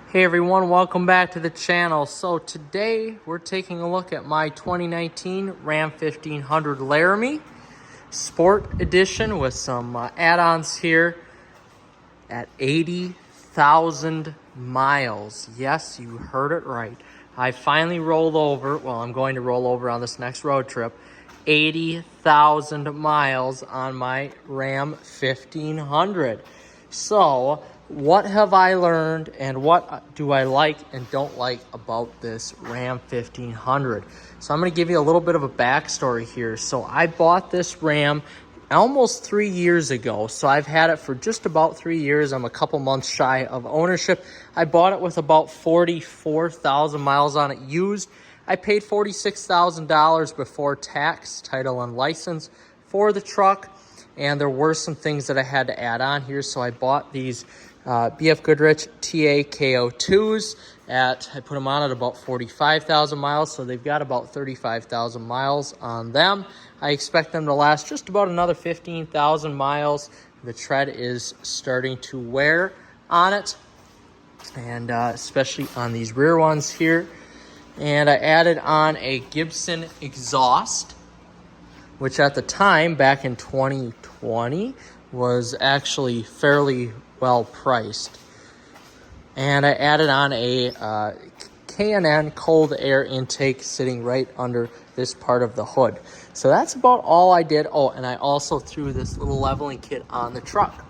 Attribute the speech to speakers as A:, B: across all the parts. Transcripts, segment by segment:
A: Hey everyone, welcome back to the channel. So today we're taking a look at my 2019 Ram 1500 Laramie Sport Edition with some add-ons here at 80,000 miles. Yes, you heard it right. I finally rolled over, well, I'm going to roll over on this next road trip, 80,000 miles on my Ram 1500. So, what have I learned and what do I like and don't like about this Ram 1500? So I'm going to give you a little bit of a backstory here. So I bought this Ram almost 3 years ago. So I've had it for just about 3 years. I'm a couple months shy of ownership. I bought it with about 44,000 miles on it used. I paid $46,000 before tax, title, and license for the truck. And there were some things that I had to add on here. So I bought these BF Goodrich TA KO2s I put them on at about 45,000 miles. So they've got about 35,000 miles on them. I expect them to last just about another 15,000 miles. The tread is starting to wear on it. And especially on these rear ones here. And I added on a Gibson exhaust, which at the time, back in 2020, was actually fairly well priced. And I added on a K&N cold air intake sitting right under this part of the hood. So that's about all I did. Oh, and I also threw this little leveling kit on the truck.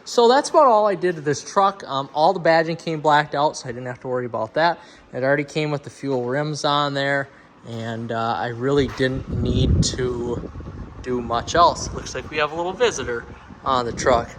A: So that's about all I did to this truck. All the badging came blacked out, so I didn't have to worry about that. It already came with the fuel rims on there, and I really didn't need to do much else. Looks like we have a little visitor on the truck.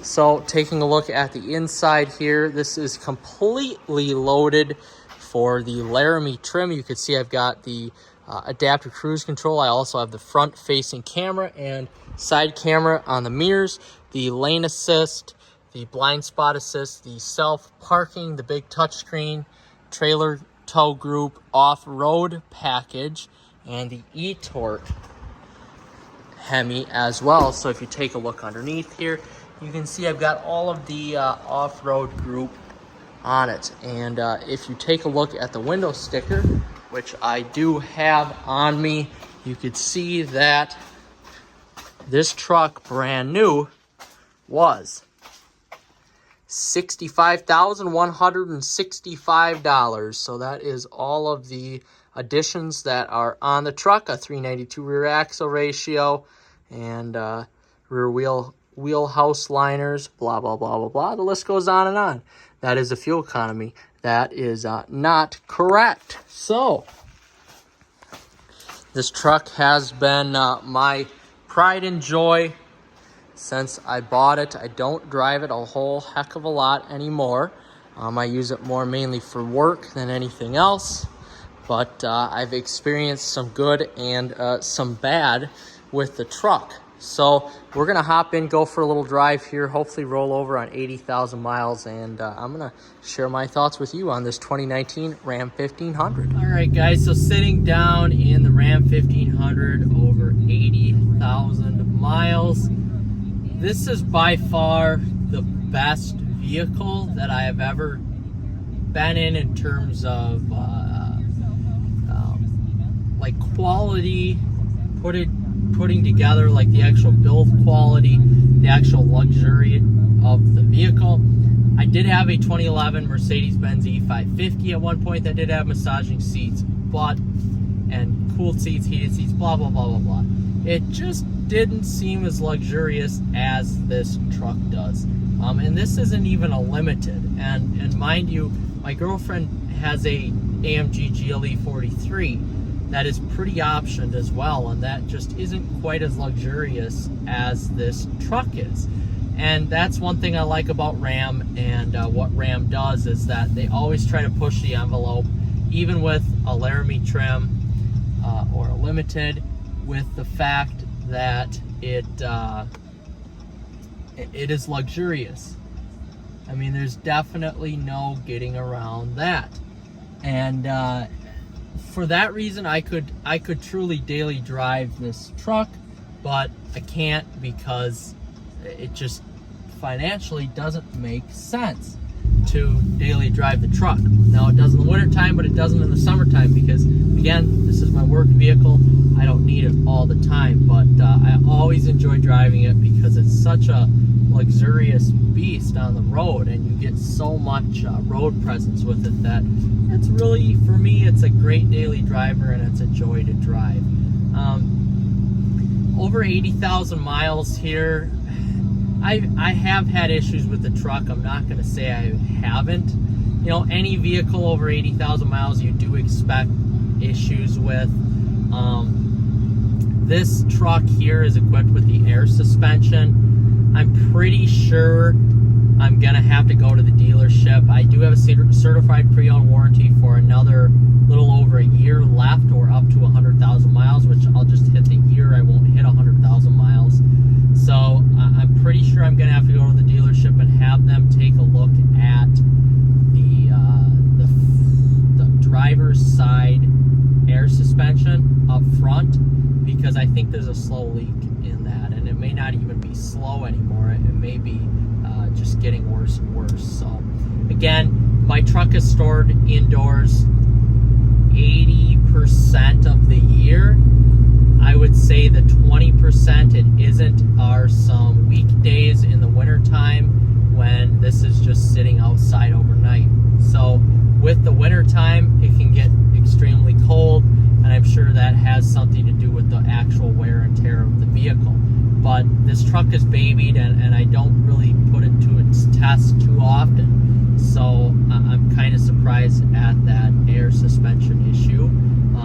A: So taking a look at the inside here, this is completely loaded for the Laramie trim. You can see I've got the adaptive cruise control. I also have the front facing camera and side camera on the mirrors, the lane assist, the blind spot assist, the self parking, the big touchscreen, trailer tow group, off-road package, and the e-torque Hemi as well. So if you take a look underneath here, you can see I've got all of the off-road group on it. And if you take a look at the window sticker, which I do have on me, you could see that this truck, brand new, was $65,165. So that is all of the additions that are on the truck: a 392 rear axle ratio and rear wheelhouse liners, blah, blah, blah, blah, blah. The list goes on and on. That is the fuel economy. That is not correct. So this truck has been my pride and joy since I bought it. I don't drive it a whole heck of a lot anymore. I use it more mainly for work than anything else. But I've experienced some good and some bad with the truck. So we're going to hop in, go for a little drive here, hopefully roll over on 80,000 miles, and I'm going to share my thoughts with you on this 2019 Ram 1500. All right, guys, so sitting down in the Ram 1500, over 80,000 miles. This is by far the best vehicle that I have ever been in terms of like quality, putting together, like the actual build quality, the actual luxury of the vehicle. I did have a 2011 Mercedes-Benz E550 at one point that did have massaging seats, and cooled seats, heated seats, blah, blah, blah, blah, blah. It just didn't seem as luxurious as this truck does. And this isn't even a limited. And mind you, my girlfriend has a AMG GLE 43 that is pretty optioned as well, and that just isn't quite as luxurious as this truck is. And that's one thing I like about Ram, and what Ram does is that they always try to push the envelope, even with a Laramie trim or a limited, with the fact that it is luxurious. I mean, there's definitely no getting around that. And for that reason, I could truly daily drive this truck, but I can't because it just financially doesn't make sense. to daily drive the truck. Now it does in the winter time, but it doesn't in the summertime because, again, this is my work vehicle. I don't need it all the time, but I always enjoy driving it because it's such a luxurious beast on the road, and you get so much road presence with it that it's really, for me, it's a great daily driver and it's a joy to drive. Over 80,000 miles here. I have had issues with the truck. I'm not going to say I haven't. You know, any vehicle over 80,000 miles you do expect issues with. This truck here is equipped with the air suspension. I'm pretty sure I'm going to have to go to the dealership. I do have a certified pre-owned warranty for another little over a year left, or up to 100,000 miles, which I'll just hit the year. I won't hit 100,000 miles. So I'm pretty sure I'm going to have to go to the dealership and have them take a look at the driver's side air suspension up front, because I think there's a slow leak in that, and it may not even be slow anymore. It may be just getting worse and worse. So again, my truck is stored indoors 80% of the year. I would say the 20% it isn't are some weekdays in the wintertime when this is just sitting outside overnight. So with the wintertime, it can get extremely cold, and I'm sure that has something to do with the actual wear and tear of the vehicle. But this truck is babied, and I don't really put it to its test too often. So I'm kind of surprised at that air suspension issue.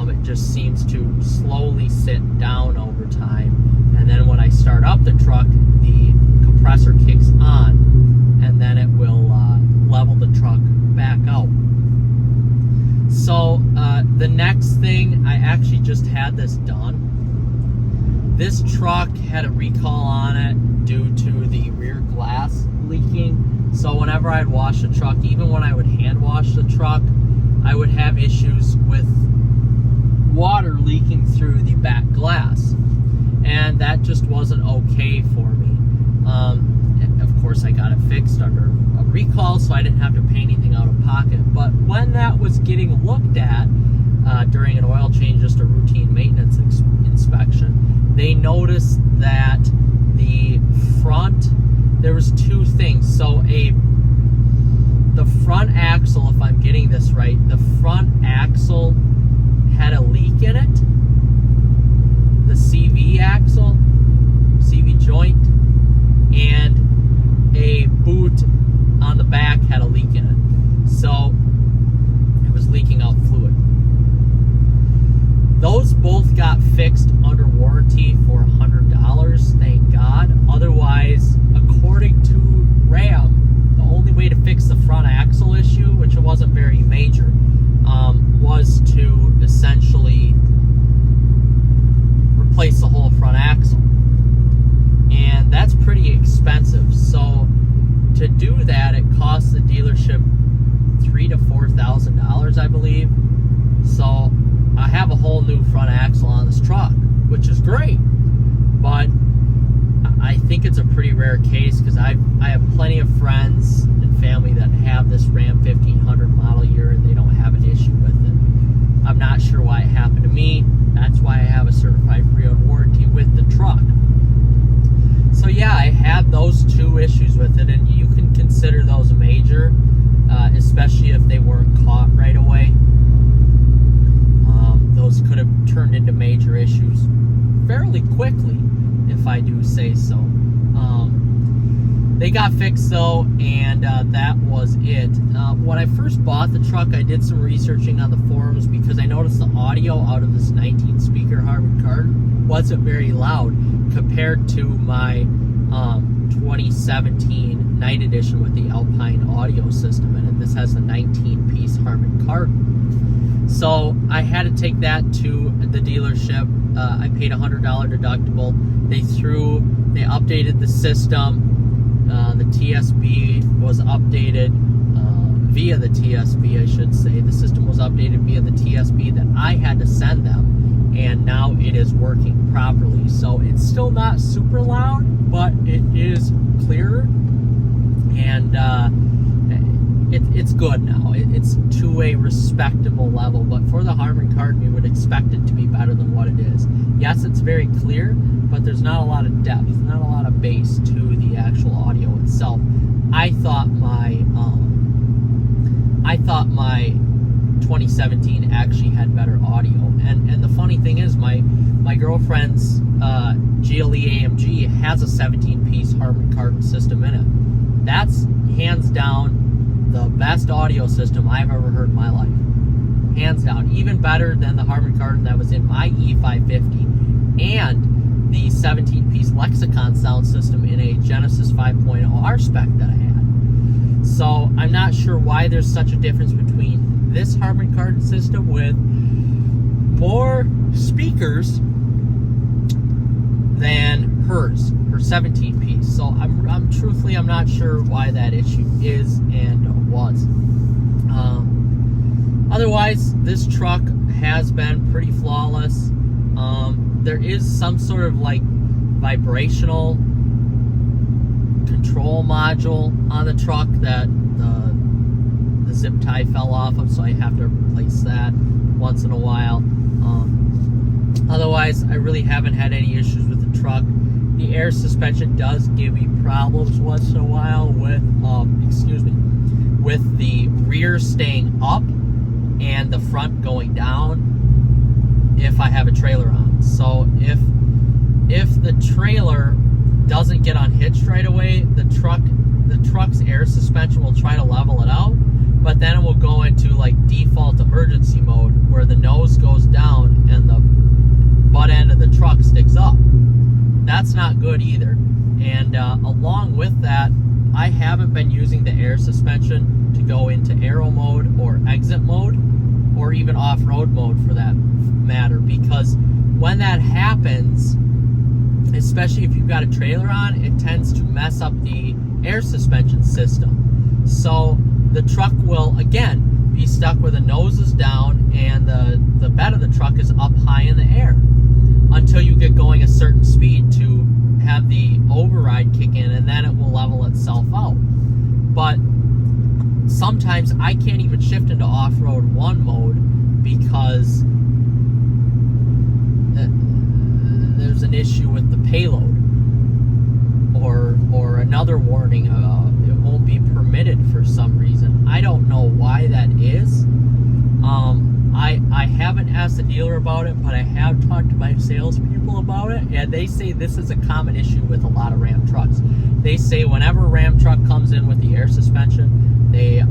A: It just seems to slowly sit down over time, and then when I start up the truck, the compressor kicks on, and then it will level the truck back out. So the next thing, I actually just had this done. This truck had a recall on it due to the rear glass leaking. So whenever I'd wash the truck, even when I would hand wash the truck, I would have issues with water leaking through the back glass, and that just wasn't okay for me. Of course, I got it fixed under a recall, so I didn't have to pay anything out of pocket. But when that was getting looked at during an oil change, just a routine maintenance inspection, they noticed that the front, there was two things. So the front axle, if I'm getting this right, the front axle had a leak in it. The CV axle, CV joint, and a boot on the back had a leak in it. So it was leaking out fluid. Those both got fixed under warranty for $100, thank God. Otherwise, according to Ram, the only way to fix the front axle issue, which it wasn't very major, was to essentially replace the whole front axle. And that's pretty expensive. So to do that, it costs the dealership $3,000 to $4,000, I believe. So I have a whole new front axle on this truck, which is great. But I think it's a pretty rare case, because I have plenty of friends and family that have this Ram 1500 model year, and they don't have an issue with it. I'm not sure why it happened to me. That's why I have a certified pre-owned warranty with the truck. So yeah, I had those two issues with it, and you can consider those major, especially if they weren't caught right away. Those could have turned into major issues fairly quickly, if I do say so. They got fixed though, and that was it. When I first bought the truck, I did some researching on the forums, because I noticed the audio out of this 19-speaker Harman Kardon wasn't very loud compared to my 2017 Night Edition with the Alpine audio system in it. This has a 19-piece Harman Kardon. So I had to take that to the dealership. I paid $100 deductible. They updated the system. The TSB was updated via the TSB, I should say. The system was updated via the TSB that I had to send them, and now it is working properly. So it's still not super loud, but it is clearer. And good now. It's to a respectable level, but for the Harman Kardon, you would expect it to be better than what it is. Yes, it's very clear, but there's not a lot of depth, not a lot of bass to the actual audio itself. I thought my 2017 actually had better audio, and the funny thing is, my girlfriend's GLE AMG has a 17-piece Harman Kardon system in it. That's hands down the best audio system I've ever heard in my life. Hands down. Even better than the Harman Kardon that was in my E550 and the 17-piece Lexicon sound system in a Genesis 5.0 R-Spec that I had. So I'm not sure why there's such a difference between this Harman Kardon system with more speakers than her 17-piece. So I'm truthfully, I'm not sure why that issue is and was. Otherwise, this truck has been pretty flawless. There is some sort of like vibrational control module on the truck that the zip tie fell off of, so I have to replace that once in a while. Otherwise, I really haven't had any issues with the truck. The air suspension does give me problems once in a while with, with the rear staying up and the front going down if I have a trailer on. So if the trailer doesn't get unhitched right away, the truck's air suspension will try to level it out, but then it will go into like default emergency mode where the nose goes down and the butt end of the truck sticks up. That's not good either. And along with that, I haven't been using the air suspension to go into aero mode or exit mode or even off-road mode for that matter, because when that happens, especially if you've got a trailer on, it tends to mess up the air suspension system. So the truck will, again, be stuck where the nose is down and the bed of the truck is up high in the air until you get going a certain speed to have the override kick in, and then it will level itself out. But sometimes I can't even shift into off-road 1 mode because there's an issue with the payload, or another warning, it won't be permitted for some reason. I don't know why that is. I haven't asked the dealer about it, but I have talked to my salespeople about it, and they say this is a common issue with a lot of Ram trucks. They say whenever a Ram truck comes in with the air suspension, the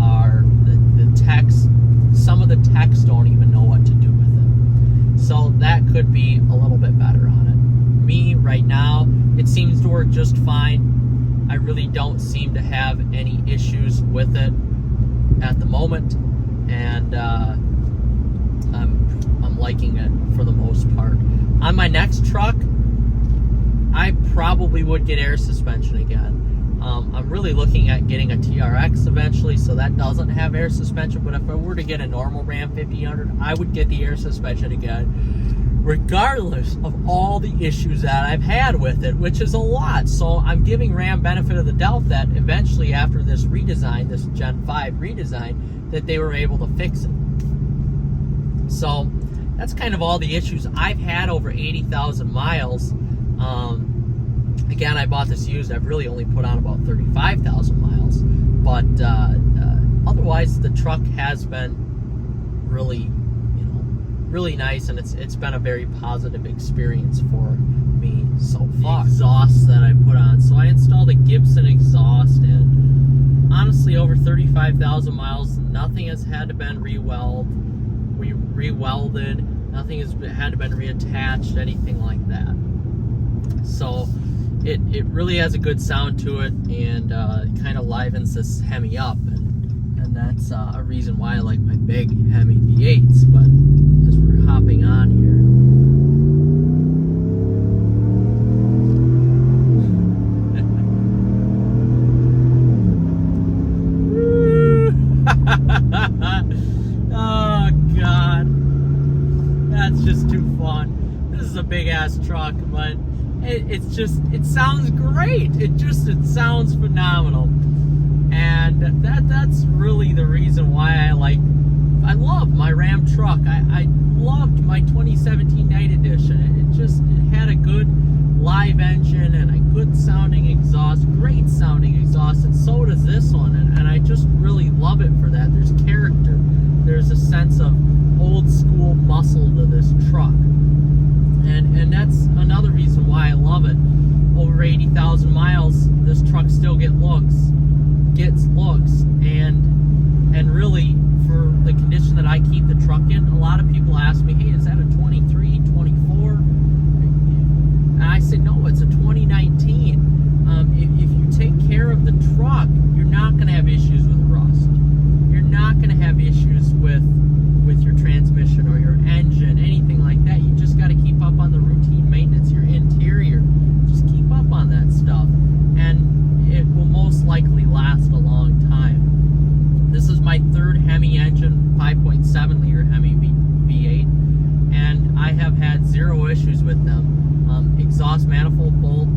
A: techs, some of the techs don't even know what to do with it. So that could be a little bit better on it. Me, right now, it seems to work just fine. I really don't seem to have any issues with it at the moment, and I'm liking it for the most part. On my next truck, I probably would get air suspension again. I'm really looking at getting a TRX eventually, so that doesn't have air suspension, but if I were to get a normal Ram 1500, I would get the air suspension again, regardless of all the issues that I've had with it, which is a lot. So I'm giving Ram benefit of the doubt that eventually after this redesign, this Gen 5 redesign, that they were able to fix it. So that's kind of all the issues. I've had over 80,000 miles. Again, I bought this used. I've really only put on about 35,000 miles. But otherwise, the truck has been really, really nice, and it's been a very positive experience for me so far. The exhaust that I put on. So I installed a Gibson exhaust, and honestly, over 35,000 miles, nothing has had to been rewelded, nothing has had to been reattached, anything like that. So it really has a good sound to it, and it kind of livens this Hemi up, and that's a reason why I like my big Hemi V8s. But as we're hopping on here, oh God, that's just too fun. This is a big ass truck, but it sounds great. It sounds phenomenal. And that's really the reason why I love my Ram truck. I loved my 2017 Night Edition. It had a good live engine and a good sounding exhaust, great sounding exhaust, and so does this one. And I just really love it for that. There's character. There's a sense of old school muscle to this truck. And that's another reason why I love it. Over 80,000 miles, this truck still gets looks, and really, for the condition that I keep the truck in, a lot of people ask me, hey, is that a 23, 24? And I say, no, it's a 2019. If you take care of the truck, you're not going to have issues with rust. You're not going to have issues with your transmission or your engine, anything like that. You just got to keep up on the routine maintenance, your interior. Just keep up on that stuff, and it will most likely last a long time. This is my third Hemi engine, 5.7 liter Hemi V8, and I have had zero issues with them. Exhaust manifold bolt,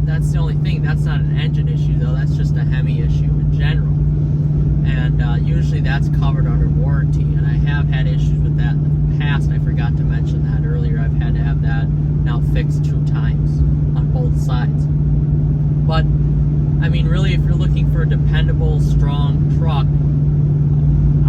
A: that's the only thing. That's not an engine issue though, that's just a Hemi issue in general. And usually that's covered under warranty, and I have had issues with that in the past. I forgot to mention that earlier. I've had to have that now fixed 2 times on both sides. But I mean, really, if you're looking for a dependable, strong truck,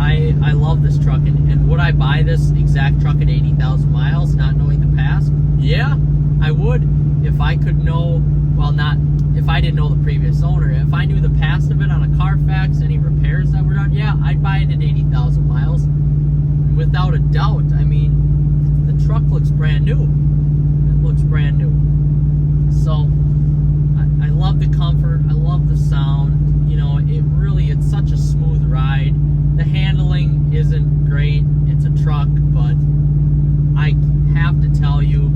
A: I love this truck. And would I buy this exact truck at 80,000 miles, not knowing the past? Yeah, I would. If I could know, well, not if I didn't know the previous owner. If I knew the past of it on a Carfax, any repairs that were done, yeah, I'd buy it at 80,000 miles. Without a doubt. I mean, the truck looks brand new. It looks brand new. So, I love the comfort. I love the sound. You know, it's such a smooth ride. The handling isn't great. It's a truck, but I have to tell you,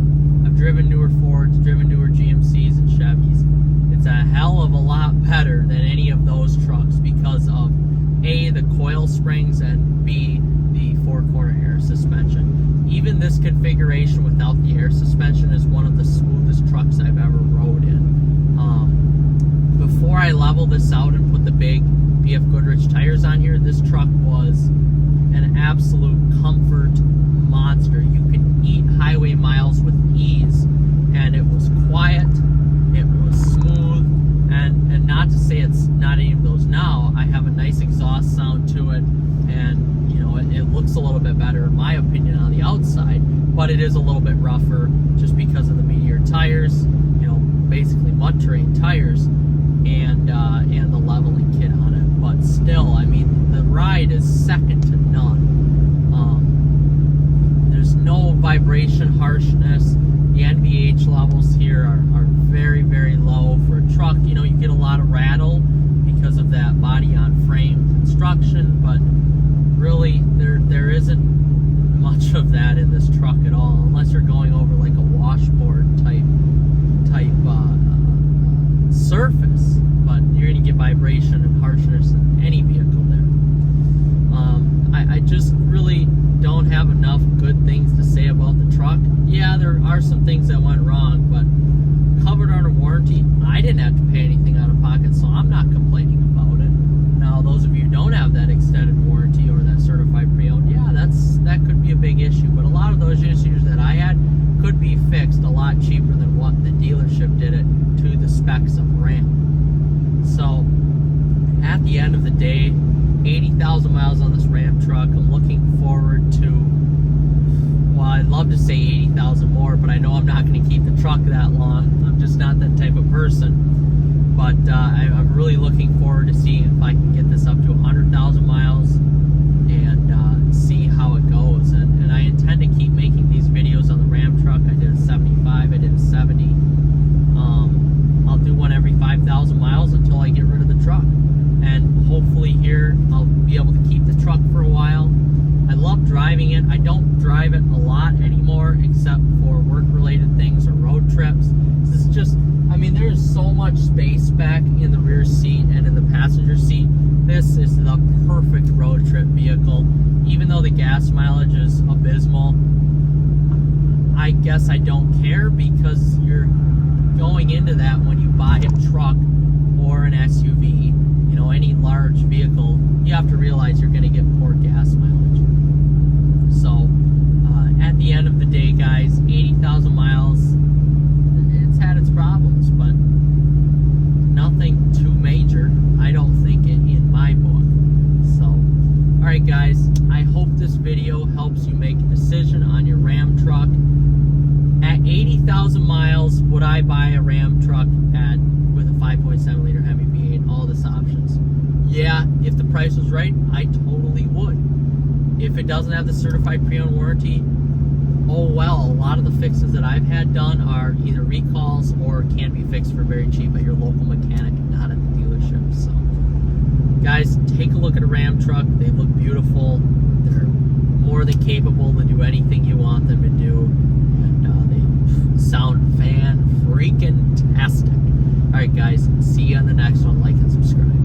A: I've driven newer Fords, driven newer GMCs and Chevys. It's a hell of a lot better than any of those trucks because of A, the coil springs, and B, the 4-corner air suspension. Even this configuration without the air suspension is one of the smoothest trucks I've ever rode in. Before I level this out and put the big BF Goodrich tires on here, this truck was an absolute comfort monster. You could eat highway miles with ease, and it was quiet, it was smooth, and not to say it's not any of those now. I have a nice exhaust sound to it, and you know, it looks a little bit better in my opinion on the outside, but it is a little bit rougher just because of the Meteor tires, you know, basically mud terrain tires, and the leveling kit on it. But still, I mean, the ride is second to none. There's no vibration harshness. The NVH levels here are very, very low for a truck. You know, you get a lot of rattle because of that body-on-frame construction, but really, there isn't much of that in this truck at all, unless you're going over like a washboard type surface. But you're going to get vibration and harshness in any vehicle there. I just really don't have enough good things to say about the truck. Yeah, there are some things that went wrong, but covered under warranty. I didn't have to pay anything out of pocket, so I'm not complaining about it. Now, those of you who don't have that extended warranty or that certified pre-owned, yeah, that could be a big issue. But a lot of those issues that I had could be fixed a lot cheaper than what the dealership did it to the specs of Ram. So, at the end of the day, 80,000 miles on this Ram truck. I'm looking forward to, well, I'd love to say 80,000 more, but I know I'm not going to keep the truck that long. I'm just not that type of person. But I'm really looking forward to seeing if I can get this up to 100,000 miles and see how it goes. And I intend to keep making these videos on the Ram truck. I did a 75, I did a 70. I'll do one every 5,000 miles until I get rid of the truck. And hopefully here I'll be able to keep the truck for a while. I love driving it. I don't drive it a lot anymore except for work-related things or road trips. This is just, I mean, there's so much space back in the rear seat and in the passenger seat. This is the perfect road trip vehicle. Even though the gas mileage is abysmal, I guess I don't care because you're going into that when you buy a truck or an SUV. You you know, any large vehicle, you have to realize you're going to get poor gas mileage. So at the end of the day, guys, 80,000 miles, it's had its problems, but nothing too major, I don't think, in my book. So, all right, guys, I hope this video helps you make a decision on your Ram truck. At 80,000 miles, would I buy a Ram truck with a 5.7 liter Hemi V8 and all this options? Yeah, if the price was right, I totally would. If it doesn't have the certified pre-owned warranty, oh well, a lot of the fixes that I've had done are either recalls or can be fixed for very cheap at your local mechanic, not at the dealership. So, guys, take a look at a Ram truck. They look beautiful. They're more than capable to do anything you want them to do. And they sound fan-freaking-tastic. All right, guys, see you on the next one. Like and subscribe.